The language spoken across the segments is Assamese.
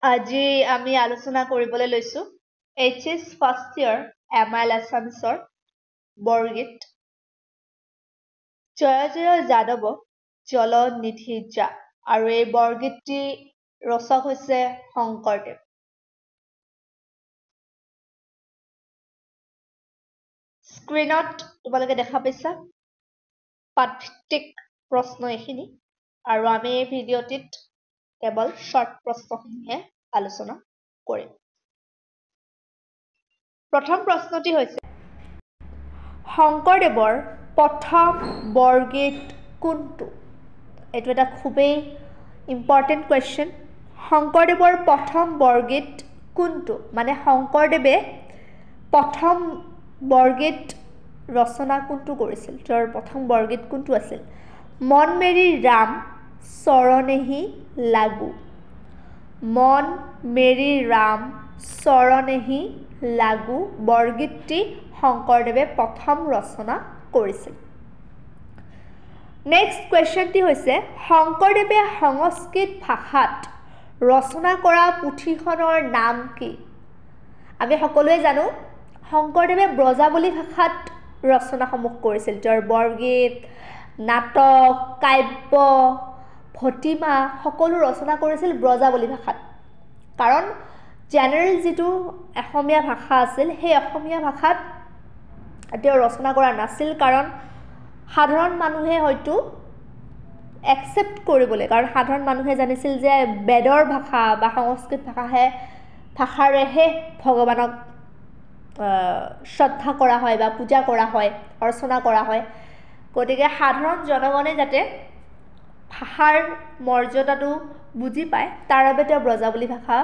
আজি আমি আলোচনা কৰিবলৈ লৈছো HS ফাৰ্ষ্ট ইয়াৰ MIL আছামিছৰ বৰগীত জয় জয় যাদৱ জলনিধি যা আৰু এই বৰগীতটি ৰচক হৈছে শংকৰদেৱ। স্ক্ৰীনত তোমালোকে দেখা পাইছা পাঠভিত্তিক প্ৰশ্ন এইখিনি আৰু আমি এই ভিডিঅ'টিত কেৱল শৰ্ট প্ৰশ্নখিনিহে আলোচনা কৰিম। প্ৰথম প্ৰশ্নটি হৈছে শংকৰদেৱৰ প্ৰথম বৰগীত কোনটো? এইটো এটা খুবেই ইম্পৰ্টেণ্ট কুৱেশ্যন। শংকৰদেৱৰ প্ৰথম বৰগীত কোনটো? মানে শংকৰদেৱে প্ৰথম বৰগীত ৰচনা কোনটো কৰিছিল? তেওঁৰ প্ৰথম বৰগীত কোনটো আছিল? মন মেৰি ৰাম চৰণেহি লাগু। মন মেৰি ৰাম চৰণেহি লাগু বৰগীতটি শংকৰদেৱে প্ৰথম ৰচনা কৰিছিল। নেক্সট কুৱেশ্যনটি হৈছে শংকৰদেৱে সংস্কৃত ভাষাত ৰচনা কৰা পুথিখনৰ নাম কি? আমি সকলোৱে জানো শংকৰদেৱে ব্ৰজাৱলী ভাষাত ৰচনাসমূহ কৰিছিল। তেওঁৰ বৰগীত, নাটক, কাব্য, ভটিমা সকলো ৰচনা কৰিছিল ব্ৰজাৱলী ভাষাত। কাৰণ জেনেৰেল যিটো অসমীয়া ভাষা আছিল সেই অসমীয়া ভাষাত তেওঁ ৰচনা কৰা নাছিল, কাৰণ সাধাৰণ মানুহে হয়তো একচেপ্ট কৰিবলৈ, কাৰণ সাধাৰণ মানুহে জানিছিল যে বেদৰ ভাষা বা সংস্কৃত ভাষাৰেহে ভগৱানক শ্ৰদ্ধা কৰা হয় বা পূজা কৰা হয়, অৰ্চনা কৰা হয়। গতিকে সাধাৰণ জনগণে যাতে ভাষাৰ মৰ্যাদাটো বুজি পায় তাৰ বাবে তেওঁ ব্ৰজাৱলী ভাষা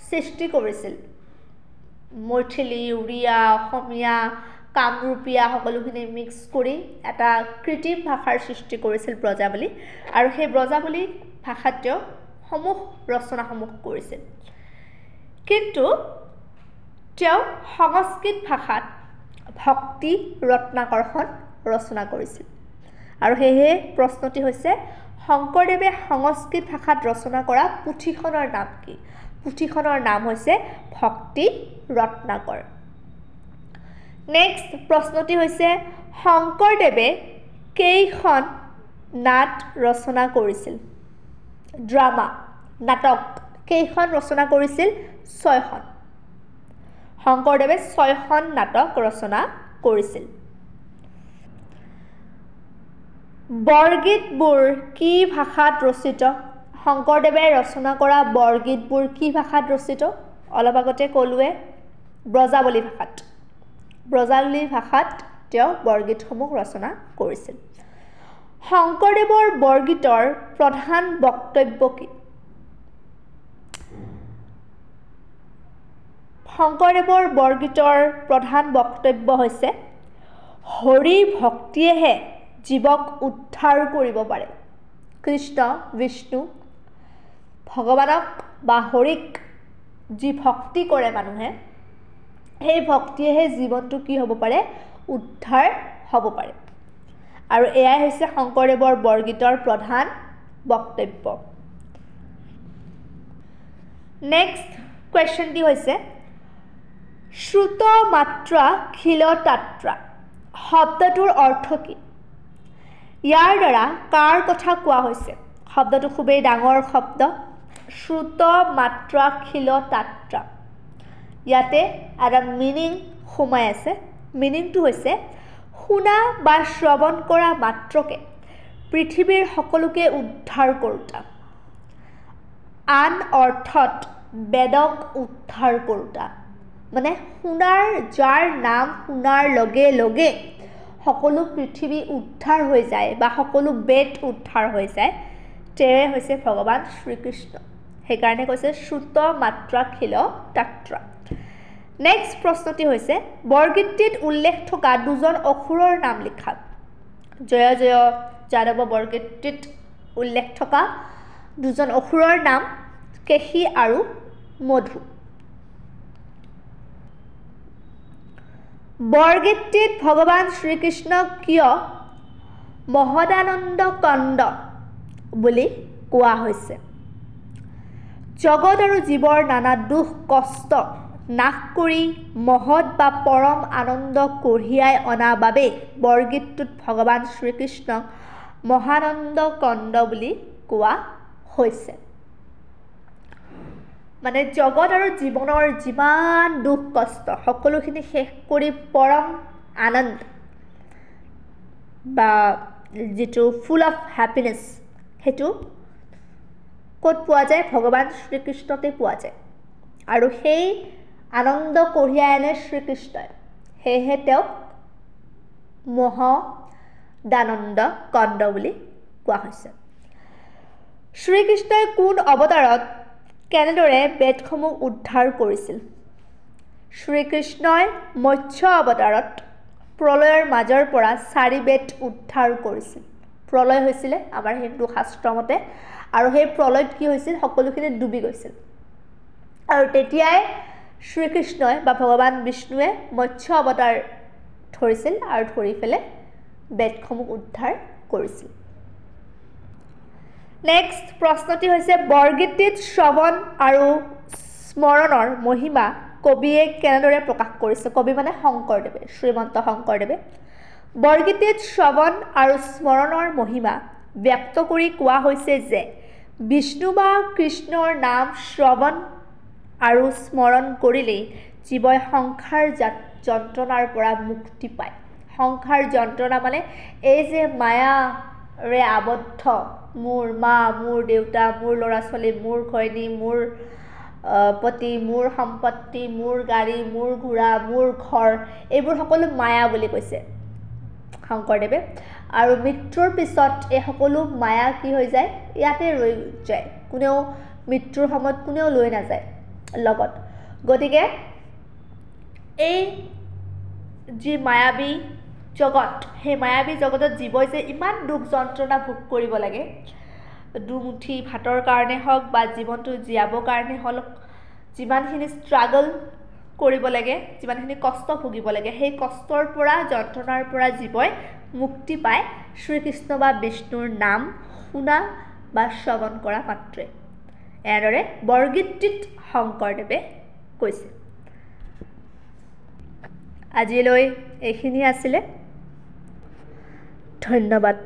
সৃষ্টি কৰিছিল। মৈথিলী, উৰিয়া, অসমীয়া, কামৰূপীয়া সকলোখিনি মিক্স কৰি এটা কৃত্ৰিম ভাষাৰ সৃষ্টি কৰিছিল ব্ৰজাৱলী, আৰু সেই ব্ৰজাৱলী ভাষাত তেওঁ ৰচনাসমূহ কৰিছিল। কিন্তু তেওঁ সংস্কৃত ভাষাত ভক্তি ৰত্নাকৰখন ৰচনা কৰিছিল। আৰু সেয়েহে প্ৰশ্নটি হৈছে শংকৰদেৱে সংস্কৃত ভাষাত ৰচনা কৰা পুথিখনৰ নাম কি? পুথিখনৰ নাম হৈছে ভক্তি ৰত্নাকৰ। নেক্সট প্ৰশ্নটি হৈছে শংকৰদেৱে কেইখন নাট ৰচনা কৰিছিল? ড্ৰামা, নাটক কেইখন ৰচনা কৰিছিল? 6খন। শংকৰদেৱে 6খন নাটক ৰচনা কৰিছিল। বৰগীতবোৰ কি ভাষাত ৰচিত? শংকৰদেৱে ৰচনা কৰা বৰগীতবোৰ কি ভাষাত ৰচিত? অলপ আগতে ক'লোৱে ব্ৰজাৱলী ভাষাত। ব্ৰজাৱলী ভাষাত তেওঁ বৰগীতসমূহ ৰচনা কৰিছিল। শংকৰদেৱৰ বৰগীতৰ প্ৰধান বক্তব্য কি? শংকৰদেৱৰ বৰগীতৰ প্ৰধান বক্তব্য হৈছে হৰি ভক্তিয়েহে জীৱক উদ্ধাৰ কৰিব পাৰে। কৃষ্ণ, বিষ্ণু, ভগৱানক বা হৰিক যি ভক্তি কৰে মানুহে, সেই ভক্তিয়েহে জীৱনটো কি হ'ব পাৰে? উদ্ধাৰ হ'ব পাৰে। আৰু এয়াই হৈছে শংকৰদেৱৰ বৰগীতৰ প্ৰধান বক্তব্য। নেক্সট কুৱেশ্যনটি হৈছে শ্ৰুত মাত্ৰা খিলতাত্ৰা শব্দটোৰ অৰ্থ কি? ইয়াৰ দ্বাৰা কাৰ কথা কোৱা হৈছে? শব্দটো খুবেই ডাঙৰ শব্দ, শ্ৰুত মাত্ৰা খিলতাত্ৰা। ইয়াতে এটা মিনিং সোমাই আছে। মিনিংটো হৈছে শুনা বা শ্ৰৱণ কৰা মাত্ৰকে পৃথিৱীৰ সকলোকে উদ্ধাৰ কৰোঁতা। আন অৰ্থত বেদক উদ্ধাৰ কৰোঁতা। মানে যাৰ নাম শুনাৰ লগে লগে সকলো পৃথিৱী উদ্ধাৰ হৈ যায় বা সকলো বেদ উদ্ধাৰ হৈ যায়, তেওঁৱে হৈছে ভগৱান শ্ৰীকৃষ্ণ। সেইকাৰণে কৈছে শ্ৰুত মাত্ৰা খিলতাত্ৰা। নেক্সট প্ৰশ্নটি হৈছে বৰগীতটিত উল্লেখ থকা দুজন অসুৰৰ নাম লিখা। জয় জয় যাদৱ বৰগীতটিত উল্লেখ থকা দুজন অসুৰৰ নাম কেশী আৰু মধু। বৰগীতটিত ভগৱান শ্ৰীকৃষ্ণক কিয় মহদানন্দ কন্দ বুলি কোৱা হৈছে? জগত আৰু জীৱৰ নানা দুখ কষ্ট নাশ কৰি মহৎ বা পৰম আনন্দ কঢ়িয়াই অনা বাবে বৰগীতটোত ভগৱান শ্ৰীকৃষ্ণক মহানন্দ কন্দ বুলি কোৱা হৈছে। মানে জগত আৰু জীৱনৰ যিমান দুখ কষ্ট সকলোখিনি শেষ কৰি পৰম আনন্দ বা যিটো ফুল অফ হ্যাপিনেছ সেইটো ক'ত পোৱা যায়? ভগৱান শ্ৰীকৃষ্ণতে পোৱা যায়। আৰু সেই আনন্দ কঢ়িয়াই আনে শ্ৰীকৃষ্ণই, সেয়েহে তেওঁক মহাদানন্দ কন্দ বুলি কোৱা হৈছে। শ্ৰীকৃষ্ণই কোন অৱতাৰত কেনেদৰে বেদসমূহ উদ্ধাৰ কৰিছিল? শ্ৰীকৃষ্ণই মৎস্য অৱতাৰত প্ৰলয়ৰ মাজৰ পৰা 4 বেদ উদ্ধাৰ কৰিছিল। প্ৰলয় হৈছিলে আমাৰ হিন্দু শাস্ত্ৰ মতে, আৰু সেই প্ৰলয়ত কি হৈছিল? সকলোখিনি ডুবি গৈছিল। আৰু তেতিয়াই শ্ৰীকৃষ্ণই বা ভগৱান বিষ্ণুৱে মৎস্য অৱতাৰ ধৰিছিল আৰু ধৰি পেলাই বেদসমূহ উদ্ধাৰ কৰিছিল। নেক্সট প্ৰশ্নটি হৈছে বৰগীতটিত শ্ৰৱণ আৰু স্মৰণৰ মহিমা কবিয়ে কেনেদৰে প্ৰকাশ কৰিছে? কবি মানে শংকৰদেৱে, শ্ৰীমন্ত শংকৰদেৱে। বৰগীতটিত শ্ৰৱণ আৰু স্মৰণৰ মহিমা ব্যক্ত কৰি কোৱা হৈছে যে বিষ্ণু বা কৃষ্ণৰ নাম শ্ৰৱণ আৰু স্মৰণ কৰিলেই জীৱই সংসাৰ যন্ত্ৰণাৰ পৰা মুক্তি পায়। সংসাৰ যন্ত্ৰণা মানে এই যে মায়াৰে আবদ্ধ, মোৰ মা, মোৰ দেউতা, মোৰ ল'ৰা ছোৱালী, মোৰ ঘৈণী, মোৰ পতি, মোৰ সম্পত্তি, মোৰ গাড়ী, মোৰ ঘোঁৰা, মোৰ ঘৰ, এইবোৰ সকলো মায়া বুলি কৈছে শংকৰদেৱে। আৰু মৃত্যুৰ পিছত এই সকলো মায়া কি হৈ যায়? ইয়াতে ৰৈ যায়, কোনেও মৃত্যুৰ সময়ত কোনেও লৈ নাযায় লগত। গতিকে এই যি মায়াবী জগত, সেই মায়াবী জগতত জীৱই যে ইমান দুখ যন্ত্ৰণা ভোগ কৰিব লাগে, দুমুঠি ভাতৰ কাৰণে হওক বা জীৱনটো জীয়াবৰ কাৰণে হওক, যিমানখিনি ষ্ট্ৰাগল কৰিব লাগে, যিমানখিনি কষ্ট ভুগিব লাগে, সেই কষ্টৰ পৰা যন্ত্ৰণাৰ পৰা জীৱই মুক্তি পায় শ্ৰীকৃষ্ণ বা বিষ্ণুৰ নাম শুনা বা শ্ৰৱণ কৰা মাত্ৰে। এনেদৰে বৰগীতটিত শংকৰদেৱে কৈছে। আজিলৈ এইখিনি আছিলে। ধন্যবাদ।